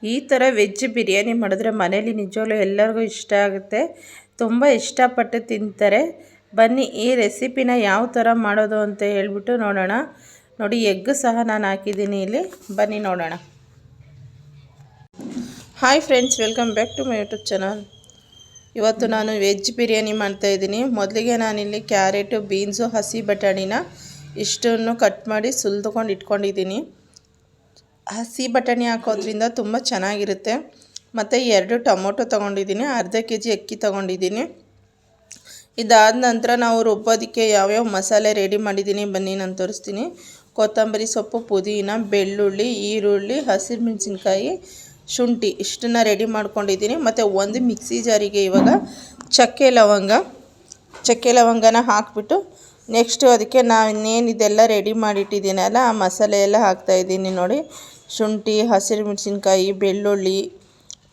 ಈ ಥರ ವೆಜ್ ಬಿರಿಯಾನಿ ಮಾಡಿದ್ರೆ ಮನೇಲಿ ನಿಜವಾಗ್ಲೂ ಎಲ್ಲರಿಗೂ ಇಷ್ಟ ಆಗುತ್ತೆ, ತುಂಬ ಇಷ್ಟಪಟ್ಟು ತಿಂತಾರೆ. ಬನ್ನಿ ಈ ರೆಸಿಪಿನ ಯಾವ ಥರ ಮಾಡೋದು ಅಂತ ಹೇಳ್ಬಿಟ್ಟು ನೋಡೋಣ. ನೋಡಿ, ಎಗ್ ಸಹ ನಾನು ಹಾಕಿದ್ದೀನಿ ಇಲ್ಲಿ, ಬನ್ನಿ ನೋಡೋಣ. Hi friends, welcome back to my YouTube channel. ಇವತ್ತು ನಾನು ವೆಜ್ ಬಿರಿಯಾನಿ ಮಾಡ್ತಾಯಿದ್ದೀನಿ. ಮೊದಲಿಗೆ ನಾನಿಲ್ಲಿ ಕ್ಯಾರೆಟು, ಬೀನ್ಸು, ಹಸಿ ಬಟಾಣಿನ ಇಷ್ಟನ್ನು ಕಟ್ ಮಾಡಿ ಸುಲಿದುಕೊಂಡು ಇಟ್ಕೊಂಡಿದ್ದೀನಿ. ಹಸಿ ಬಟಾಣಿ ಹಾಕೋದ್ರಿಂದ ತುಂಬ ಚೆನ್ನಾಗಿರುತ್ತೆ. ಮತ್ತು 2 ಟೊಮೊಟೊ ತೊಗೊಂಡಿದ್ದೀನಿ, ಅರ್ಧ kg ಅಕ್ಕಿ ತೊಗೊಂಡಿದ್ದೀನಿ. ಇದಾದ ನಂತರ ನಾವು ರುಬ್ಬೋದಕ್ಕೆ ಯಾವ್ಯಾವ ಮಸಾಲೆ ರೆಡಿ ಮಾಡಿದ್ದೀನಿ ಬನ್ನಿ ನಾನು ತೋರಿಸ್ತೀನಿ. ಕೊತ್ತಂಬರಿ ಸೊಪ್ಪು, ಪುದೀನ, ಬೆಳ್ಳುಳ್ಳಿ, ಈರುಳ್ಳಿ, ಹಸಿರು ಮೆಣಸಿನ್ಕಾಯಿ, ಶುಂಠಿ ಇಷ್ಟನ್ನು ರೆಡಿ ಮಾಡ್ಕೊಂಡಿದ್ದೀನಿ. ಮತ್ತು ಒಂದು ಮಿಕ್ಸಿ ಜಾರಿಗೆ ಇವಾಗ ಚಕ್ಕೆ ಲವಂಗನ ಹಾಕಿಬಿಟ್ಟು ನೆಕ್ಸ್ಟು ಅದಕ್ಕೆ ನಾನೇನು ಇದೆಲ್ಲ ರೆಡಿ ಮಾಡಿಟ್ಟಿದ್ದೀನಲ್ಲ ಆ ಮಸಾಲೆ ಎಲ್ಲ ಹಾಕ್ತಾಯಿದ್ದೀನಿ. ನೋಡಿ, ಶುಂಠಿ, ಹಸಿರು ಮೆಣಸಿನ್ಕಾಯಿ, ಬೆಳ್ಳುಳ್ಳಿ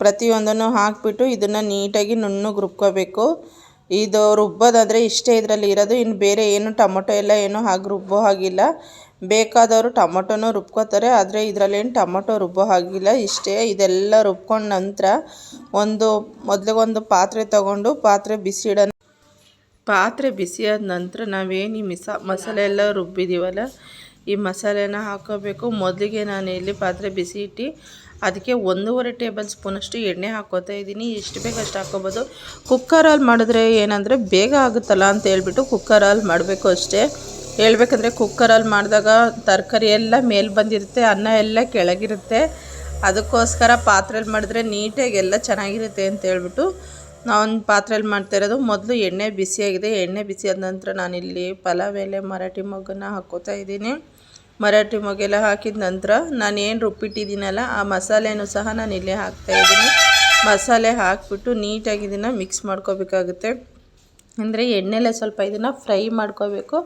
ಪ್ರತಿಯೊಂದನ್ನು ಹಾಕಿಬಿಟ್ಟು ಇದನ್ನು ನೀಟಾಗಿ ನುಣ್ಣಗೆ ರುಬ್ಕೋಬೇಕು. ಇದು ರುಬ್ಬೋದಾದರೆ ಇಷ್ಟೇ ಇದರಲ್ಲಿ ಇರೋದು, ಇನ್ನು ಬೇರೆ ಏನು ಟೊಮೊಟೊ ಎಲ್ಲ ಏನೂ ಹಾಗೆ ರುಬ್ಬೋ ಹಾಗಿಲ್ಲ. ಬೇಕಾದವರು ಟೊಮೊಟೊನೂ ರುಬ್ಕೋತಾರೆ, ಆದರೆ ಇದರಲ್ಲೇನು ಟೊಮೊಟೊ ರುಬ್ಬೋ ಹಾಗಿಲ್ಲ. ಇಷ್ಟೇ, ಇದೆಲ್ಲ ರುಬ್ಕೊಂಡ ನಂತರ ಮೊದಲಿಗೊಂದು ಪಾತ್ರೆ ತೊಗೊಂಡು ಪಾತ್ರೆ ಬಿಸಿಯಾದ ನಂತರ ನಾವೇನು ಈ ಮಸಾಲೆ ಎಲ್ಲ ರುಬ್ಬಿದ್ದೀವಲ್ಲ ಈ ಮಸಾಲೆನ ಹಾಕೋಬೇಕು. ಮೊದಲಿಗೆ ನಾನು ಇಲ್ಲಿ ಪಾತ್ರೆ ಬಿಸಿ ಇಟ್ಟು ಅದಕ್ಕೆ 1.5 ಟೇಬಲ್ ಸ್ಪೂನಷ್ಟು ಎಣ್ಣೆ ಹಾಕ್ಕೋತಾ ಇದ್ದೀನಿ. ಎಷ್ಟು ಬೇಕು ಅಷ್ಟು ಹಾಕ್ಕೋಬೋದು. ಕುಕ್ಕರಲ್ಲಿ ಮಾಡಿದ್ರೆ ಏನಂದರೆ ಬೇಗ ಆಗುತ್ತಲ್ಲ ಅಂತ ಹೇಳ್ಬಿಟ್ಟು ಕುಕ್ಕರಲ್ಲಿ ಮಾಡಬೇಕು ಅಷ್ಟೇ. ಹೇಳ್ಬೇಕಂದ್ರೆ ಕುಕ್ಕರಲ್ಲಿ ಮಾಡಿದಾಗ ತರಕಾರಿ ಎಲ್ಲ ಮೇಲೆ ಬಂದಿರುತ್ತೆ, ಅನ್ನ ಎಲ್ಲ ಕೆಳಗಿರುತ್ತೆ. ಅದಕ್ಕೋಸ್ಕರ ಪಾತ್ರೆಯಲ್ಲಿ ಮಾಡಿದ್ರೆ ನೀಟಾಗಿ ಎಲ್ಲ ಚೆನ್ನಾಗಿರುತ್ತೆ ಅಂತ ಹೇಳ್ಬಿಟ್ಟು ನಾನು ಪಾತ್ರೆಯಲ್ಲಿ ಮಾಡ್ತಾಯಿರೋದು. ಮೊದಲು ಎಣ್ಣೆ ಬಿಸಿಯಾಗಿದೆ. ಎಣ್ಣೆ ಬಿಸಿಯಾದ ನಂತರ ನಾನಿಲ್ಲಿ ಪಲಾವ್ ಎಲೆ, ಮರಾಠಿ ಮೊಗ್ಗನ್ನು ಹಾಕ್ಕೋತಾ ಇದ್ದೀನಿ. ಮರಾಠಿ ಮೊಗ್ಗೆಲ್ಲ ಹಾಕಿದ ನಂತರ ನಾನೇನು ರುಬ್ಬಿಟ್ಟಿದ್ದೀನಲ್ಲ ಆ ಮಸಾಲೆನೂ ಸಹ ನಾನು ಇಲ್ಲೇ ಹಾಕ್ತಾಯಿದ್ದೀನಿ. ಮಸಾಲೆ ಹಾಕಿಬಿಟ್ಟು ನೀಟಾಗಿ ಇದನ್ನು ಮಿಕ್ಸ್ ಮಾಡ್ಕೋಬೇಕಾಗುತ್ತೆ. ಅಂದರೆ ಎಣ್ಣೆಲೆ ಸ್ವಲ್ಪ ಇದನ್ನು ಫ್ರೈ ಮಾಡ್ಕೋಬೇಕು.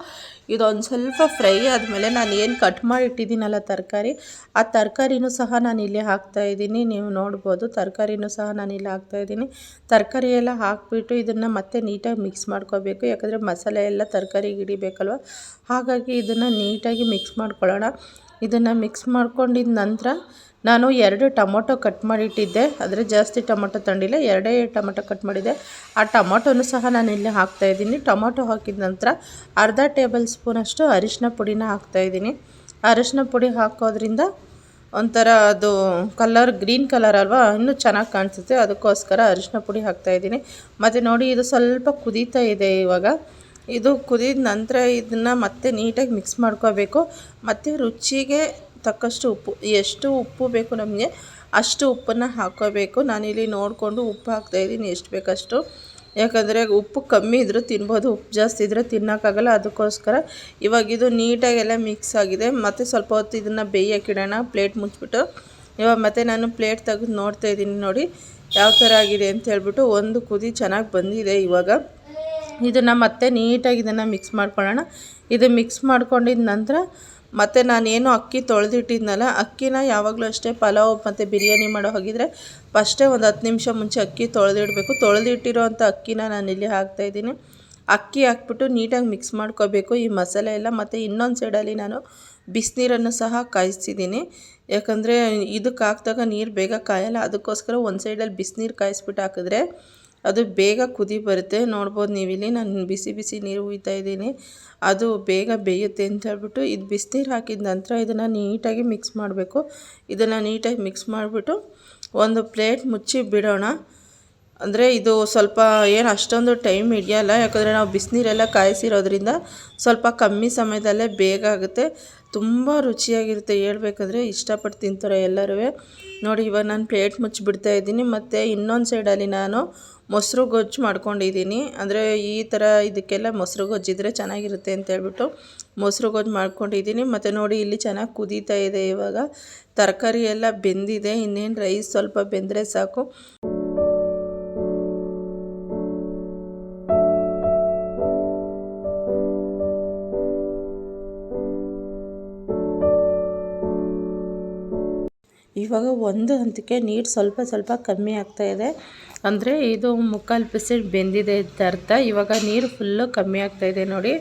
ಇದೊಂದು ಸ್ವಲ್ಪ ಫ್ರೈ ಆದಮೇಲೆ ನಾನು ಏನು ಕಟ್ ಮಾಡಿ ಇಟ್ಟಿದ್ದೀನಲ್ಲ ತರಕಾರಿ, ಆ ತರಕಾರಿನೂ ಸಹ ನಾನು ಇಲ್ಲಿ ಹಾಕ್ತಾಯಿದ್ದೀನಿ. ನೀವು ನೋಡ್ಬೋದು, ತರಕಾರಿನೂ ಸಹ ನಾನು ಇಲ್ಲಿ ಹಾಕ್ತಾಯಿದ್ದೀನಿ. ತರಕಾರಿ ಎಲ್ಲ ಹಾಕಿಬಿಟ್ಟು ಇದನ್ನು ಮತ್ತೆ ನೀಟಾಗಿ ಮಿಕ್ಸ್ ಮಾಡ್ಕೋಬೇಕು. ಯಾಕಂದರೆ ಮಸಾಲೆ ಎಲ್ಲ ತರಕಾರಿಗೆ ಹಿಡಿಬೇಕಲ್ವ, ಹಾಗಾಗಿ ಇದನ್ನು ನೀಟಾಗಿ ಮಿಕ್ಸ್ ಮಾಡ್ಕೊಳ್ಳೋಣ. ಇದನ್ನು ಮಿಕ್ಸ್ ಮಾಡ್ಕೊಂಡಿದ್ದ ನಂತರ ನಾನು 2 ಟೊಮೊಟೊ ಕಟ್ ಮಾಡಿಟ್ಟಿದ್ದೆ, ಆದರೆ ಜಾಸ್ತಿ ಟೊಮೊಟೊ ತಂಡಿಲ್ಲ, 2 ಟೊಮೊಟೊ ಕಟ್ ಮಾಡಿದ್ದೆ. ಆ ಟೊಮೊಟೊನೂ ಸಹ ನಾನು ಇಲ್ಲಿ ಹಾಕ್ತಾಯಿದ್ದೀನಿ. ಟೊಮೊಟೊ ಹಾಕಿದ ನಂತರ ಅರ್ಧ ಟೇಬಲ್ ಸ್ಪೂನಷ್ಟು ಅರಿಶಿನ ಪುಡಿನ ಹಾಕ್ತಾಯಿದ್ದೀನಿ. ಅರಿಶಿನ ಪುಡಿ ಹಾಕೋದ್ರಿಂದ ಒಂಥರ ಅದು ಕಲರ್ ಗ್ರೀನ್ ಕಲರ್ ಅಲ್ವಾ, ಇನ್ನೂ ಚೆನ್ನಾಗಿ ಕಾಣಿಸುತ್ತೆ. ಅದಕ್ಕೋಸ್ಕರ ಅರಿಶಿನ ಪುಡಿ ಹಾಕ್ತಾಯಿದ್ದೀನಿ. ಮತ್ತು ನೋಡಿ, ಇದು ಸ್ವಲ್ಪ ಕುದೀತಾ ಇದೆ. ಇವಾಗ ಇದು ಕುದಿದ ನಂತರ ಇದನ್ನು ಮತ್ತೆ ನೀಟಾಗಿ ಮಿಕ್ಸ್ ಮಾಡ್ಕೋಬೇಕು. ಮತ್ತು ರುಚಿಗೆ ತಕ್ಕಷ್ಟು ಉಪ್ಪು, ಎಷ್ಟು ಉಪ್ಪು ಬೇಕು ನಮಗೆ ಅಷ್ಟು ಉಪ್ಪನ್ನು ಹಾಕ್ಕೋಬೇಕು. ನಾನಿಲ್ಲಿ ನೋಡಿಕೊಂಡು ಉಪ್ಪು ಹಾಕ್ತಾಯಿದ್ದೀನಿ, ಎಷ್ಟು ಬೇಕಷ್ಟು. ಯಾಕಂದರೆ ಉಪ್ಪು ಕಮ್ಮಿ ಇದ್ದರೂ ತಿನ್ಬೋದು, ಉಪ್ಪು ಜಾಸ್ತಿ ಇದ್ದರೆ ತಿನ್ನೋಕ್ಕಾಗಲ್ಲ. ಅದಕ್ಕೋಸ್ಕರ ಇವಾಗಿದು ನೀಟಾಗೆಲ್ಲ ಮಿಕ್ಸ್ ಆಗಿದೆ. ಮತ್ತು ಸ್ವಲ್ಪ ಹೊತ್ತು ಇದನ್ನು ಬೇಯೋಕ್ಕಿಡೋಣ ಪ್ಲೇಟ್ ಮುಚ್ಚಿಬಿಟ್ಟು. ಇವಾಗ ಮತ್ತೆ ನಾನು ಪ್ಲೇಟ್ ತೆಗೆದು ನೋಡ್ತಾಯಿದ್ದೀನಿ. ನೋಡಿ ಯಾವ ಥರ ಆಗಿದೆ ಅಂತ ಹೇಳ್ಬಿಟ್ಟು. ಒಂದು ಕುದಿ ಚೆನ್ನಾಗಿ ಬಂದಿದೆ. ಇವಾಗ ಇದನ್ನು ಮತ್ತೆ ನೀಟಾಗಿ ಇದನ್ನು ಮಿಕ್ಸ್ ಮಾಡ್ಕೊಳ್ಳೋಣ. ಇದು ಮಿಕ್ಸ್ ಮಾಡ್ಕೊಂಡಿದ್ದ ನಂತರ ಮತ್ತು ನಾನೇನು ಅಕ್ಕಿ ತೊಳೆದಿಟ್ಟಿದ್ನಲ್ಲ, ಅಕ್ಕಿನ ಯಾವಾಗಲೂ ಅಷ್ಟೇ ಪಲಾವ್ ಮತ್ತು ಬಿರಿಯಾನಿ ಮಾಡೋ ಹಾಗಿದ್ರೆ ಫಸ್ಟೇ ಒಂದು 10 ನಿಮಿಷ ಮುಂಚೆ ಅಕ್ಕಿ ತೊಳೆದಿಡಬೇಕು. ತೊಳೆದಿಟ್ಟಿರೋ ಅಂಥ ಅಕ್ಕಿನ ನಾನಿಲ್ಲಿ ಹಾಕ್ತಾಯಿದ್ದೀನಿ. ಅಕ್ಕಿ ಹಾಕ್ಬಿಟ್ಟು ನೀಟಾಗಿ ಮಿಕ್ಸ್ ಮಾಡ್ಕೋಬೇಕು ಈ ಮಸಾಲೆ ಎಲ್ಲ. ಮತ್ತು ಇನ್ನೊಂದು ಸೈಡಲ್ಲಿ ನಾನು ಬಿಸಿನೀರನ್ನು ಸಹ ಕಾಯಿಸ್ತಿದ್ದೀನಿ. ಯಾಕಂದರೆ ಇದಕ್ಕೆ ಹಾಕಿದಾಗ ನೀರು ಬೇಗ ಕಾಯಲ್ಲ, ಅದಕ್ಕೋಸ್ಕರ ಒಂದು ಸೈಡಲ್ಲಿ ಬಿಸಿನೀರು ಕಾಯಿಸ್ಬಿಟ್ಟು ಹಾಕಿದ್ರೆ ಅದು ಬೇಗ ಕುದಿ ಬರುತ್ತೆ. ನೋಡ್ಬೋದು ನೀವಿಲ್ಲಿ ನಾನು ಬಿಸಿ ಬಿಸಿ ನೀರು ಹುಯ್ತಾ ಇದ್ದೀನಿ, ಅದು ಬೇಗ ಬೇಯುತ್ತೆ ಅಂತ ಹೇಳ್ಬಿಟ್ಟು. ಇದು ಬಿಸಿನೀರು ಹಾಕಿದ ನಂತರ ಇದನ್ನು ನೀಟಾಗಿ ಮಿಕ್ಸ್ ಮಾಡಬೇಕು. ಇದನ್ನು ನೀಟಾಗಿ ಮಿಕ್ಸ್ ಮಾಡಿಬಿಟ್ಟು ಒಂದು ಪ್ಲೇಟ್ ಮುಚ್ಚಿ ಬಿಡೋಣ. ಅಂದರೆ ಇದು ಸ್ವಲ್ಪ ಏನು ಅಷ್ಟೊಂದು ಟೈಮ್ ಹಿಡಿಯಲ್ಲ, ಯಾಕಂದರೆ ನಾವು ಬಿಸಿನೀರೆಲ್ಲ ಕಾಯಿಸಿರೋದ್ರಿಂದ ಸ್ವಲ್ಪ ಕಮ್ಮಿ ಸಮಯದಲ್ಲೇ ಬೇಗ ಆಗುತ್ತೆ. ತುಂಬ ರುಚಿಯಾಗಿರುತ್ತೆ, ಹೇಳ್ಬೇಕಂದ್ರೆ ಇಷ್ಟಪಟ್ಟು ತಿಂತಾರೆ ಎಲ್ಲರೂ. ನೋಡಿ, ಇವಾಗ ನಾನು ಪ್ಲೇಟ್ ಮುಚ್ಚಿಬಿಡ್ತಾ ಇದ್ದೀನಿ. ಮತ್ತು ಇನ್ನೊಂದು ಸೈಡಲ್ಲಿ ನಾನು ಮೊಸರು ಗೊಜ್ಜು ಮಾಡ್ಕೊಂಡಿದ್ದೀನಿ. ಅಂದರೆ ಈ ಥರ ಇದಕ್ಕೆಲ್ಲ ಮೊಸರು ಗೊಜ್ಜಿದ್ರೆ ಚೆನ್ನಾಗಿರುತ್ತೆ ಅಂತ ಹೇಳ್ಬಿಟ್ಟು ಮೊಸರು ಗೊಜ್ಜು ಮಾಡ್ಕೊಂಡಿದ್ದೀನಿ. ಮತ್ತು ನೋಡಿ, ಇಲ್ಲಿ ಚೆನ್ನಾಗಿ ಕುದೀತಾ ಇದೆ. ಇವಾಗ ತರಕಾರಿ ಎಲ್ಲ ಬೆಂದಿದೆ, ಇನ್ನೇನು ರೈಸ್ ಸ್ವಲ್ಪ ಬೆಂದರೆ ಸಾಕು. ಇವಾಗ ಒಂದು ಹಂತಕ್ಕೆ ನೀರು ಸ್ವಲ್ಪ ಕಮ್ಮಿ ಆಗ್ತಾಯಿದೆ, ಅಂದರೆ ಇದು 3/4% ಬೆಂದಿದೆ ಅಂತ ಅರ್ಥ. ಇವಾಗ ನೀರು ಫುಲ್ಲು ಕಮ್ಮಿ ಆಗ್ತಾಯಿದೆ ನೋಡಿ.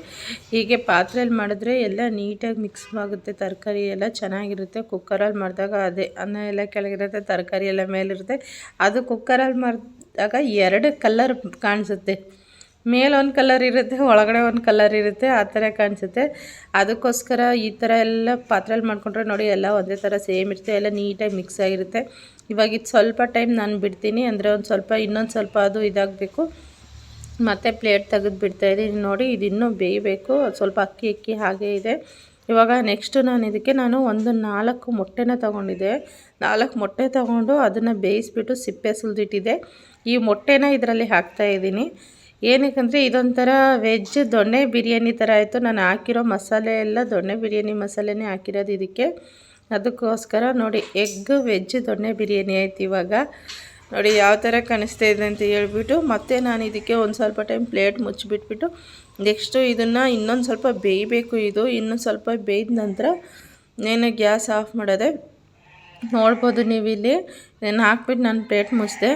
ಹೀಗೆ ಪಾತ್ರೆಯಲ್ಲಿ ಮಾಡಿದ್ರೆ ಎಲ್ಲ ನೀಟಾಗಿ ಮಿಕ್ಸ್ ಆಗುತ್ತೆ, ತರಕಾರಿ ಎಲ್ಲ ಚೆನ್ನಾಗಿರುತ್ತೆ. ಕುಕ್ಕರಲ್ಲಿ ಮಾಡಿದಾಗ ಅದೇ ಅನ್ನ ಎಲ್ಲ ಕೆಳಗಿರುತ್ತೆ, ತರಕಾರಿ ಎಲ್ಲ ಮೇಲಿರುತ್ತೆ. ಅದು ಕುಕ್ಕರಲ್ಲಿ ಮಾಡಿದಾಗ 2 ಕಲರ್ ಕಾಣಿಸುತ್ತೆ, ಮೇಲೊಂದು ಕಲರ್ ಇರುತ್ತೆ, ಒಳಗಡೆ ಒಂದು ಕಲರ್ ಇರುತ್ತೆ, ಆ ಥರ ಕಾಣಿಸುತ್ತೆ. ಅದಕ್ಕೋಸ್ಕರ ಈ ಥರ ಎಲ್ಲ ಪಾತ್ರೆಯಲ್ಲಿ ಮಾಡ್ಕೊಂಡ್ರೆ ನೋಡಿ ಎಲ್ಲ ಒಂದೇ ಥರ ಸೇಮ್ ಇರುತ್ತೆ, ಎಲ್ಲ ನೀಟಾಗಿ ಮಿಕ್ಸ್ ಆಗಿರುತ್ತೆ. ಇವಾಗ ಇದು ಸ್ವಲ್ಪ ಟೈಮ್ ನಾನು ಬಿಡ್ತೀನಿ, ಅಂದರೆ ಇನ್ನೊಂದು ಸ್ವಲ್ಪ ಅದು ಇದಾಗಬೇಕು. ಮತ್ತು ಪ್ಲೇಟ್ ತೆಗೆದು ಬಿಡ್ತಾಯಿದ್ದೀನಿ ನೋಡಿ. ಇದು ಇನ್ನೂ ಬೇಯಬೇಕು, ಸ್ವಲ್ಪ ಅಕ್ಕಿ ಹಾಗೇ ಇದೆ. ಇವಾಗ ನೆಕ್ಸ್ಟು ನಾನು ಒಂದು 4 ಮೊಟ್ಟೆನ ತೊಗೊಂಡಿದ್ದೆ. 4 ಮೊಟ್ಟೆ ತೊಗೊಂಡು ಅದನ್ನು ಬೇಯಿಸ್ಬಿಟ್ಟು ಸಿಪ್ಪೆ ಸುಲಿದಿಟ್ಟಿದ್ದೆ. ಈ ಮೊಟ್ಟೆನ ಇದರಲ್ಲಿ ಹಾಕ್ತಾಯಿದ್ದೀನಿ. ಏನಕ್ಕಂದರೆ ಇದೊಂಥರ ವೆಜ್ ದೊಣ್ಣೆ ಬಿರಿಯಾನಿ ಥರ ಆಯಿತು. ನಾನು ಹಾಕಿರೋ ಮಸಾಲೆ ಎಲ್ಲ ದೊಣ್ಣೆ ಬಿರಿಯಾನಿ ಮಸಾಲೆನೇ ಹಾಕಿರೋದು ಇದಕ್ಕೆ. ಅದಕ್ಕೋಸ್ಕರ ನೋಡಿ ಎಗ್ ವೆಜ್ ದೊಣ್ಣೆ ಬಿರಿಯಾನಿ ಆಯ್ತು. ಇವಾಗ ನೋಡಿ ಯಾವ ಥರ ಕಾಣಿಸ್ತಾ ಇದೆ ಅಂತ ಹೇಳ್ಬಿಟ್ಟು ಮತ್ತೆ ನಾನು ಇದಕ್ಕೆ ಒಂದು ಸ್ವಲ್ಪ ಟೈಮ್ ಪ್ಲೇಟ್ ಮುಚ್ಚಿಬಿಟ್ಬಿಟ್ಟು ನೆಕ್ಸ್ಟು ಇದನ್ನು ಇನ್ನೊಂದು ಸ್ವಲ್ಪ ಬೇಯಬೇಕು. ಇದು ಇನ್ನೊಂದು ಸ್ವಲ್ಪ ಬೇಯ್ದ ನಂತರ ನಾನು ಗ್ಯಾಸ್ ಆಫ್ ಮಾಡೋದೆ. ನೋಡ್ಬೋದು ನೀವು ಇಲ್ಲಿ ನಾನು ಹಾಕ್ಬಿಟ್ಟು ನಾನು ಪ್ಲೇಟ್ ಮುಚ್ಚಿದೆ.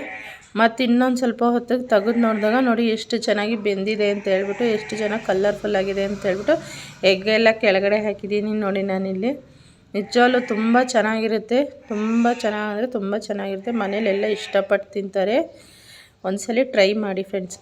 ಮತ್ತು ಇನ್ನೊಂದು ಸ್ವಲ್ಪ ಹೊತ್ತಿಗೆ ತೆಗೆದು ನೋಡಿದಾಗ ನೋಡಿ ಎಷ್ಟು ಚೆನ್ನಾಗಿ ಬೆಂದಿದೆ ಅಂತ ಹೇಳ್ಬಿಟ್ಟು, ಎಷ್ಟು ಚೆನ್ನಾಗಿ ಕಲರ್ಫುಲ್ ಆಗಿದೆ ಅಂತ ಹೇಳ್ಬಿಟ್ಟು ಎಗ್ಗೆಲ್ಲ ಕೆಳಗಡೆ ಹಾಕಿದ್ದೀನಿ ನೋಡಿ ನಾನಿಲ್ಲಿ. ನಿಜವಾಗ್ಲೂ ತುಂಬ ಚೆನ್ನಾಗಿರುತ್ತೆ, ತುಂಬ ಚೆನ್ನಾಗಿರುತ್ತೆ. ಮನೇಲೆಲ್ಲ ಇಷ್ಟಪಟ್ಟು ತಿಂತಾರೆ. ಒಂದ್ಸಲ ಟ್ರೈ ಮಾಡಿ ಫ್ರೆಂಡ್ಸ್.